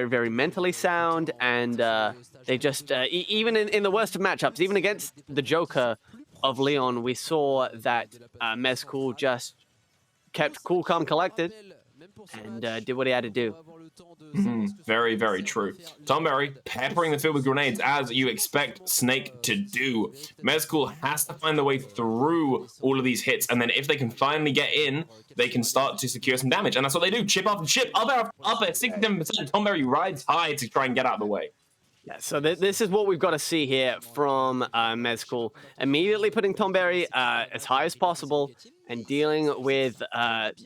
very mentally sound, and they just even in the worst of matchups, even against the Joker of Leon, we saw that Mezcaul just kept cool, calm, collected, and did what he had to do. Very, very true. Tomberry peppering the field with grenades, as you expect Snake to do. Mezcaul has to find the way through all of these hits, and then if they can finally get in, they can start to secure some damage. And that's what they do. Chip after chip, up at 67%. Tomberry rides high to try and get out of the way. Yeah, so this is what we've got to see here from Mezcaul. Immediately putting Tomberry as high as possible and dealing with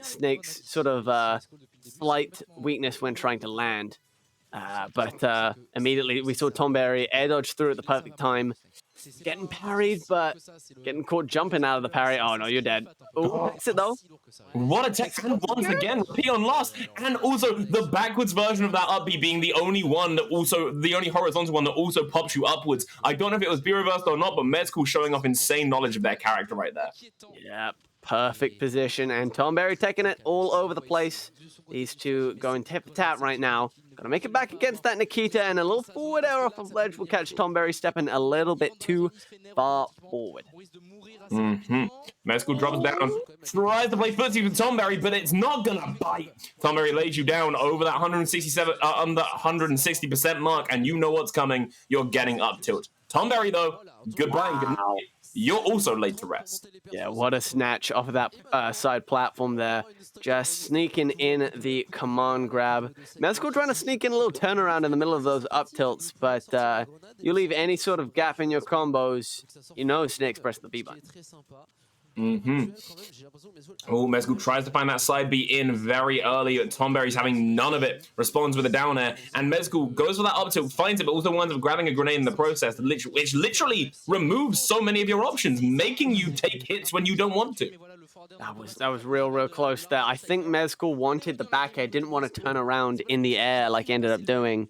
Snake's sort of slight weakness when trying to land. But immediately we saw Tomberry air dodge through at the perfect time. Getting parried, but getting caught jumping out of the parry. Oh no, you're dead. Oh, that's it though. What a tech once again, repeat on last, and also the backwards version of that up B being the only one that also, the only horizontal one that also pops you upwards. I don't know if it was B reversed or not, but Mezcaul showing off insane knowledge of their character right there. Yeah, perfect position, and Tomberry taking it all over the place. These two going tip for tap right now. Gonna make it back against that Nikita, and a little forward air off of ledge will catch Tomberry stepping a little bit too far forward. Mezcaul drops down, tries to play footsie with Tomberry, but it's not gonna bite. Tomberry lays you down over that 160% mark, and you know what's coming. You're getting up tilt. Tomberry though, goodbye and good night. You're also laid to rest. Yeah, what a snatch off of that side platform there. Just sneaking in the command grab. Mezcaul trying to sneak in a little turnaround in the middle of those up tilts, but you leave any sort of gap in your combos, you know Snake's press the B button. Oh, Mezcaul tries to find that side B in very early, but Tomberry's having none of it. Responds with a down air, and Mezcaul goes for that up tilt, finds it, but also winds up grabbing a grenade in the process, which literally removes so many of your options, making you take hits when you don't want to. That was real close there. I think Mezcaul wanted the back air, didn't want to turn around in the air like he ended up doing.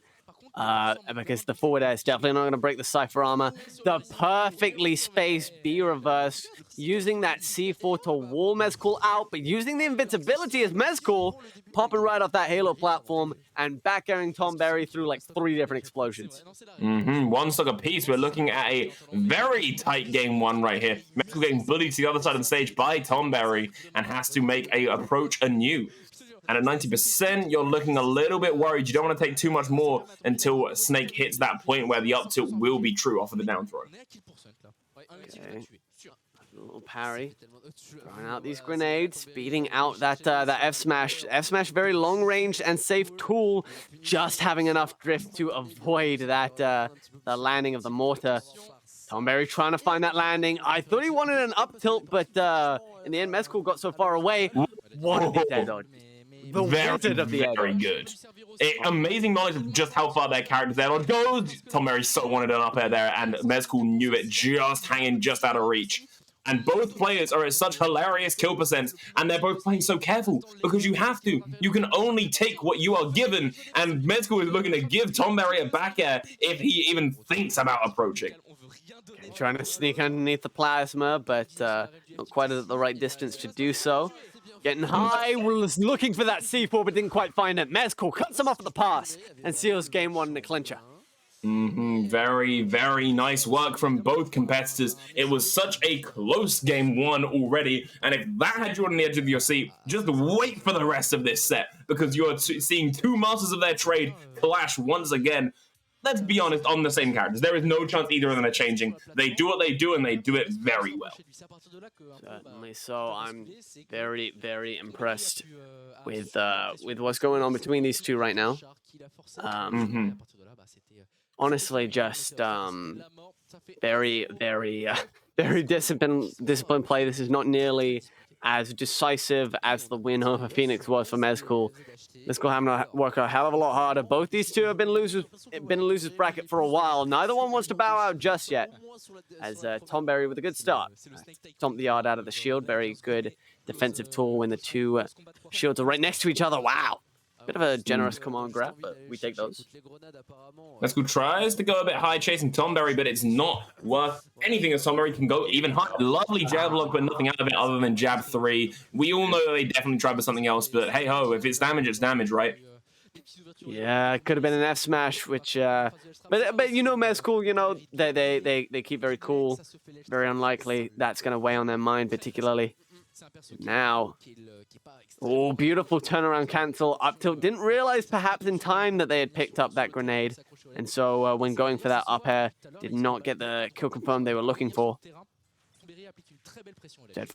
Because the forward air is definitely not going to break the Cypher armor. The perfectly spaced B reverse, using that C4 to wall Mezcaul out, but using the invincibility as Mezcaul, popping right off that Halo platform and back airing Tomberry through like 3 different explosions. One stock apiece. We're looking at a very tight game one right here. Mezcaul getting bullied to the other side of the stage by Tomberry and has to make a approach anew. And at 90%, you're looking a little bit worried. You don't want to take too much more until Snake hits that point where the up tilt will be true off of the down throw. Okay. A little parry. Throwing out these grenades, beating out that F smash. F smash, very long range and safe tool. Just having enough drift to avoid that the landing of the mortar. Tomberry trying to find that landing. I thought he wanted an up tilt, but in the end, Mezcaul got so far away. What a dead dodge. Very good. Amazing knowledge of just how far their character's air dodge goes. Tomberry so wanted an up air there, and Mezcaul knew it, just hanging just out of reach. And both players are at such hilarious kill percents, and they're both playing so careful, because you have to. You can only take what you are given, and Mezcaul is looking to give Tomberry a back air if he even thinks about approaching. Okay, trying to sneak underneath the plasma, but not quite at the right distance to do so. Getting high, was looking for that C4, but didn't quite find it. Mezcaul cuts him off at the pass and seals game 1 in the clincher. Very nice work from both competitors. It was such a close game 1 already, and if that had you on the edge of your seat, just wait for the rest of this set, because you're seeing 2 masters of their trade clash once again. Let's be honest, on the same characters. There is no chance either of them are changing. They do what they do, and they do it very well. Certainly so. I'm very impressed with what's going on between these two right now. Honestly, just very disciplined play. This is not nearly as decisive as the win over Phoenix was for Mezcaul. Mezcaul having to work a hell of a lot harder. Both these two have been losers bracket for a while. Neither one wants to bow out just yet. As Tomberry with a good start. Stomped the yard out of the shield. Very good defensive tool when the two shields are right next to each other. Wow. Bit of a generous command grab, but we take those. Mezcaul tries to go a bit high chasing Tomberry, but it's not worth anything as Tomberry can go even higher. Lovely jab block, but nothing out of it other than jab 3. We all know they definitely tried for something else, but hey ho, if it's damage, right? Yeah, it could have been an F smash, which but you know Mezcaul, you know, they keep very cool. Very unlikely that's gonna weigh on their mind particularly. Now, oh, beautiful turnaround cancel up tilt. Didn't realize perhaps in time that they had picked up that grenade. And so when going for that up air, did not get the kill confirmed they were looking for.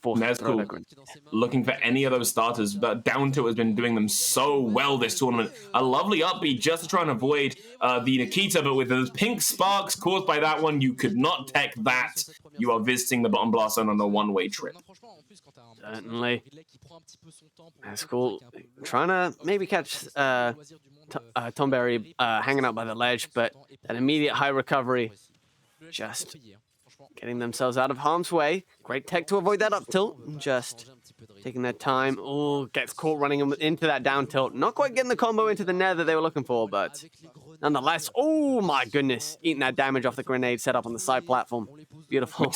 Mezcaul looking for any of those starters, but down tilt has been doing them so well this tournament. A lovely upbeat just to try and avoid the Nikita, but with those pink sparks caused by that one, you could not tech that. You are visiting the bottom blast zone on a one-way trip. Certainly. Mezcaul trying to maybe catch Tomberry hanging out by the ledge, but an immediate high recovery. Just getting themselves out of harm's way. Great tech to avoid that up tilt. Just taking their time. Oh, gets caught running into that down tilt. Not quite getting the combo into the nether that they were looking for, but nonetheless, oh my goodness. Eating that damage off the grenade set up on the side platform. Beautiful.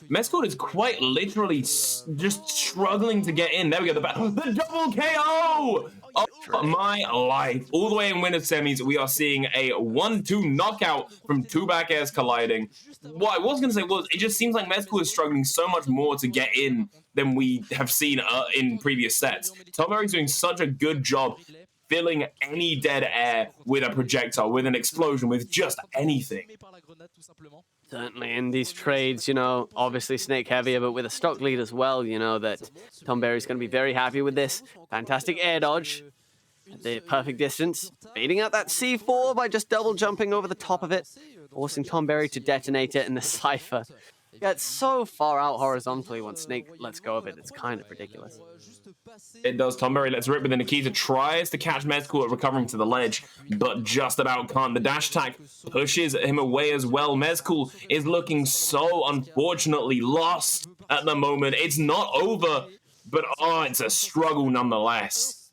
Mezcaul is quite literally just struggling to get in. There we go. The double KO! Oh my life. All the way in winner semis, we are seeing a 1-2 knockout from two back airs colliding. What I was going to say was, it just seems like Mezcaul is struggling so much more to get in than we have seen in previous sets. Tomberry's doing such a good job filling any dead air with a projectile, with an explosion, with just anything. Certainly in these trades, you know, obviously Snake heavier, but with a stock lead as well, you know that Tomberry's going to be very happy with this. Fantastic air dodge at the perfect distance. Baiting out that C4 by just double jumping over the top of it, forcing Tomberry to detonate it in the Cypher. Gets so far out horizontally once Snake lets go of it, it's kind of ridiculous. It does. Tomberry lets rip with the Nikita, tries to catch Mezcaul at recovering to the ledge, but just about can't. The dash attack pushes him away as well. Mezcaul is looking so unfortunately lost at the moment. It's not over, but oh, it's a struggle nonetheless.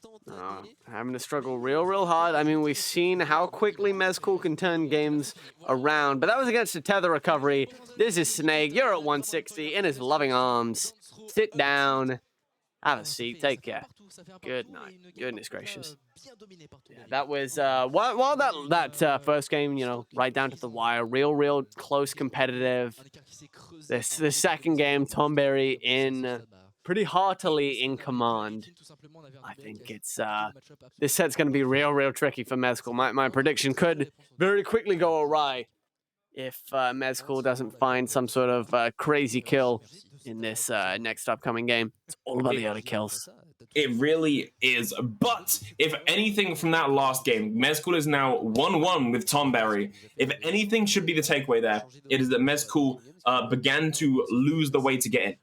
Having to struggle real hard. I mean, we've seen how quickly Mezcaul can turn games around, but that was against the tether recovery. This is Snake. You're at 160 in his loving arms. Sit down. Have a seat. Take care. Good night. Goodness gracious. Yeah, that was while that first game, you know, right down to the wire, real close competitive. This second game, Tomberry in pretty heartily in command. I think it's this set's going to be real tricky for Mezcaul. My prediction could very quickly go awry if Mezcaul doesn't find some sort of crazy kill in this next upcoming game. It's all about the early kills. It really is. But if anything from that last game, Mezcaul is now 1-1 with Tomberry. If anything should be the takeaway there, it is that Mezcaul began to lose the way to get in.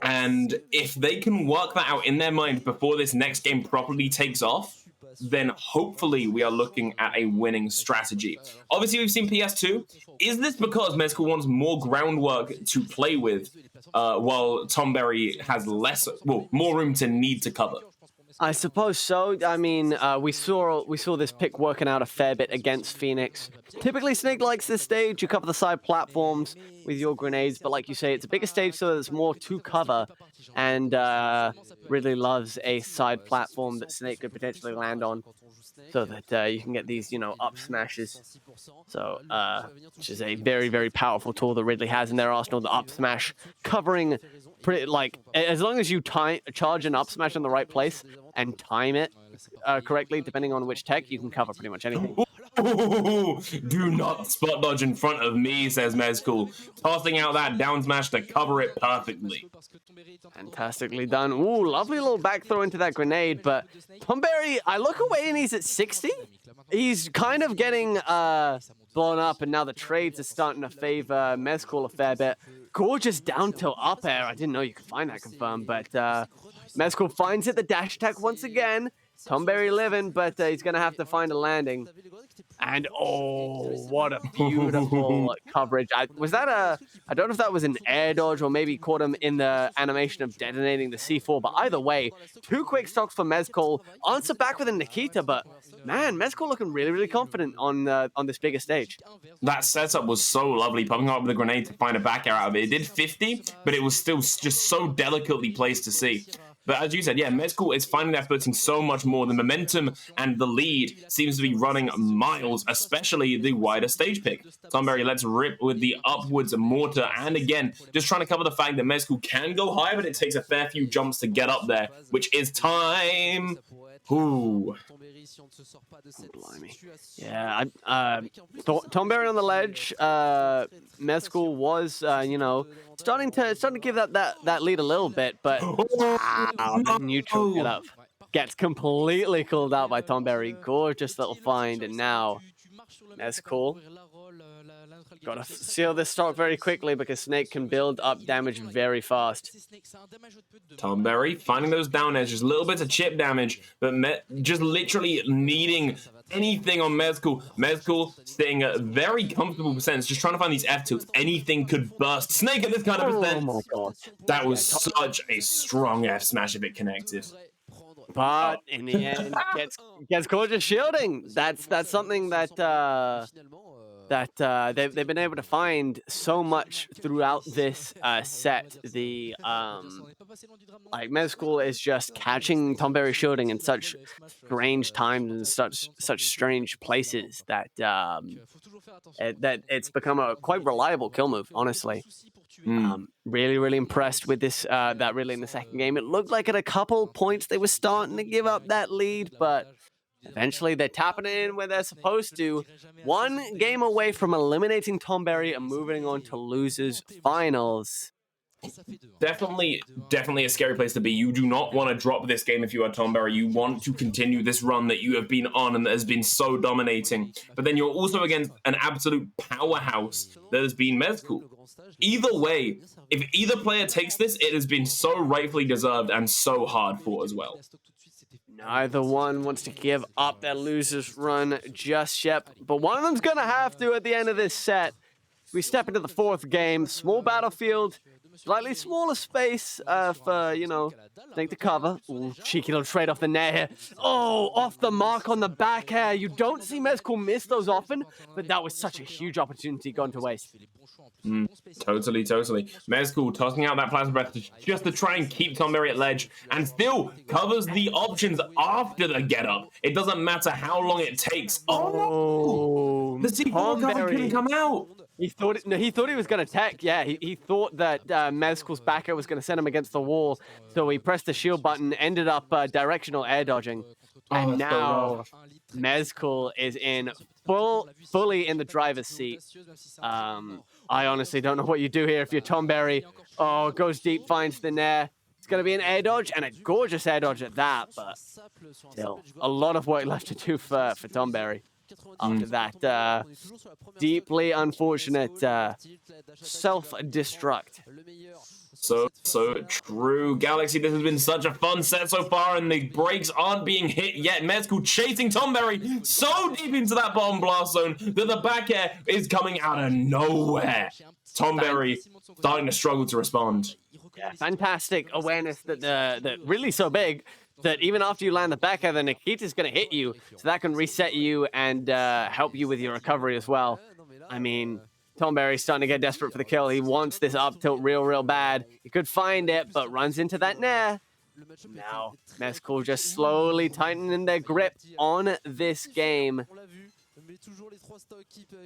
And if they can work that out in their mind before this next game properly takes off, then hopefully we are looking at a winning strategy. Obviously, we've seen PS2. Is this because Mezcaul wants more groundwork to play with, while Tomberry has more room to need to cover? I suppose so. I mean, we saw this pick working out a fair bit against Phoenix. Typically, Snake likes this stage. You cover the side platforms with your grenades, but like you say, it's a bigger stage, so there's more to cover. And Ridley loves a side platform that Snake could potentially land on, so that you can get these, you know, up smashes. So, which is a very powerful tool that Ridley has in their arsenal. The up smash covering. Pretty, like, as long as you charge an up smash in the right place and time it correctly, depending on which tech, you can cover pretty much anything. Ooh, do not spot dodge in front of me, says Mezcaul, tossing out that down smash to cover it perfectly. Fantastically done. Ooh, lovely little back throw into that grenade, but Tomberry, I look away and he's at 60. He's kind of getting blown up, and now the trades are starting to favor Mezcaul a fair bit. Gorgeous down tilt up air. I didn't know you could find that confirmed, but Mezcaul finds it, the dash attack once again. Tomberry living, but he's going to have to find a landing. And oh, what a beautiful coverage. I don't know if that was an air dodge or maybe caught him in the animation of detonating the C4, but either way, two quick stocks for Mezcaul. Answer back with a Nikita, but man, Mezcaul looking really confident on this bigger stage. That setup was so lovely, popping up with a grenade to find a back air out of it. It did 50, but it was still just so delicately placed to see. But as you said, yeah, Mezcaul is finding that footing so much more. The momentum and the lead seems to be running miles, especially the wider stage pick. Tomberry lets rip with the upwards mortar, and again, just trying to cover the fact that Mezcaul can go high, but it takes a fair few jumps to get up there, which is time. Ooh. Blimey. Yeah, Tomberry on the ledge. Mezcaul was, you know, starting to give that lead a little bit, but neutral get up. Gets completely called out by Tomberry. Gorgeous little find, and now Mezcaul gotta seal this stock very quickly because Snake can build up damage very fast. Tomberry finding those down edges, little bits of chip damage, but just literally needing anything on Mezcaul. Mezcaul staying at very comfortable percents, just trying to find these F tilts. Anything could burst. Snake at this kind of percent. Oh my god. That was such a strong F smash if it connected. But in the end, gets gorgeous shielding. That's something that they've been able to find so much throughout this set. The like Mezcaul is just catching Tomberry shielding in such strange times and such strange places that that it's become a quite reliable kill move, honestly. Really impressed with this that really in the second game. It looked like at a couple points they were starting to give up that lead, but eventually they're tapping it in where they're supposed to. One game away from eliminating Tomberry and moving on to losers finals. Definitely a scary place to be. You do not want to drop this game if you are Tomberry. You want to continue this run that you have been on and that has been so dominating. But then you're also against an absolute powerhouse that has been Mezcaul. Either way, if either player takes this, it has been so rightfully deserved and so hard fought as well. Neither one wants to give up their losers run just yet, but one of them's gonna have to at the end of this set. We step into the fourth game, small battlefield, slightly smaller space for, you know, Snake to cover. Ooh, cheeky little trade off the net here. Oh, off the mark on the back air. You don't see Mezcaul miss those often, but that was such a huge opportunity gone to waste. Totally. Mezcaul tossing out that plasma breath just to try and keep Tomberry at ledge, and still covers the options after the get up. It doesn't matter how long it takes. Oh, the C4 cover couldn't come out. He thought he was going to tech. Yeah, he thought that Mezcaul's backer was going to send him against the wall, so he pressed the shield button, ended up directional air dodging, and now Mezcaul is in fully in the driver's seat. I honestly don't know what you do here if you're Tomberry. Oh, goes deep, finds the nair. It's going to be an air dodge, and a gorgeous air dodge at that, but still, a lot of work left to do for Tomberry. After that deeply unfortunate self-destruct. So true. Galaxy, this has been such a fun set so far, and the brakes aren't being hit yet. Mezcaul chasing Tomberry so deep into that bottom blast zone that the back air is coming out of nowhere. Tomberry starting to struggle to respond. Yeah, fantastic awareness that really so big that even after you land the back air, the Nikita's going to hit you, so that can reset you and help you with your recovery as well. I mean, Tomberry's starting to get desperate for the kill. He wants this up tilt real bad. He could find it, but runs into that nair. Now, Mezcaul just slowly tightening their grip on this game.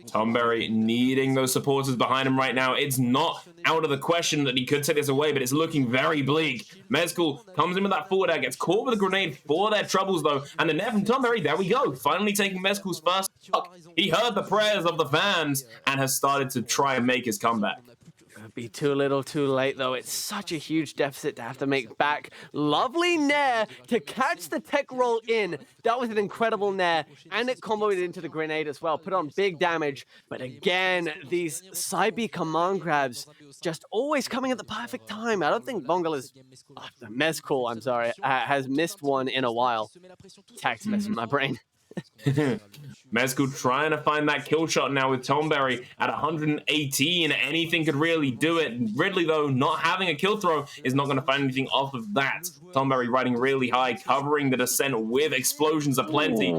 Tomberry needing those supporters behind him right now. It's not out of the question that he could take this away, but it's looking very bleak. Mezcaul comes in with that forward air, gets caught with a grenade for their troubles though, and the net from Tomberry, there we go, finally taking Mezcaul's first stock. He heard the prayers of the fans and has started to try and make his comeback. Be too little too late though. It's such a huge deficit to have to make back. Lovely nair to catch the tech roll in. That was an incredible nair, and it comboed into the grenade as well. Put on big damage, but again, these side B command grabs just always coming at the perfect time. I don't think Mezcaul, I'm sorry, has missed one in a while. Tax messing my brain. Mezcaul trying to find that kill shot now with Tomberry at 118. Anything could really do it. Ridley, though, not having a kill throw is not going to find anything off of that. Tomberry riding really high, covering the descent with explosions aplenty.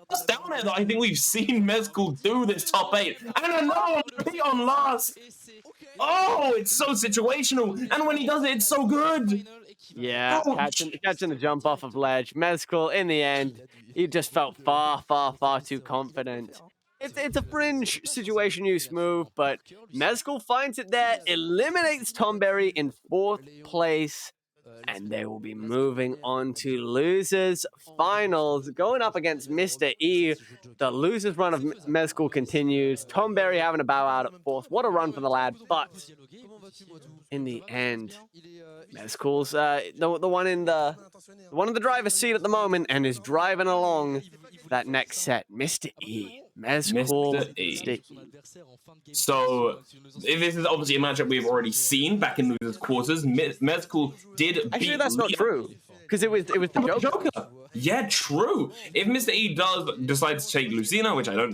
Just down there, I think we've seen Mezcaul do this top 8. And another repeat on last. Oh, it's so situational. And when he does it, it's so good. Yeah, catching the jump off of ledge. Mezcaul, in the end, he just felt far, far, far too confident. It's a fringe situation use move, but Mezcaul finds it there, eliminates Tomberry in 4th place, and they will be moving on to losers finals, going up against Mr. E. The losers run of Mezcaul continues. Tomberry having to bow out at 4th. What a run for the lad, but in the end, Mezcaul's the one in the driver's seat at the moment and is driving along that next set. Mr. E. Mezcaul. Mr. E. So, if this is obviously a matchup we've already seen back in losers quarters, Mezcaul did beat Actually, that's not true, because it was the Joker. Yeah, true. If Mr. E does decide to take Lucina, which I don't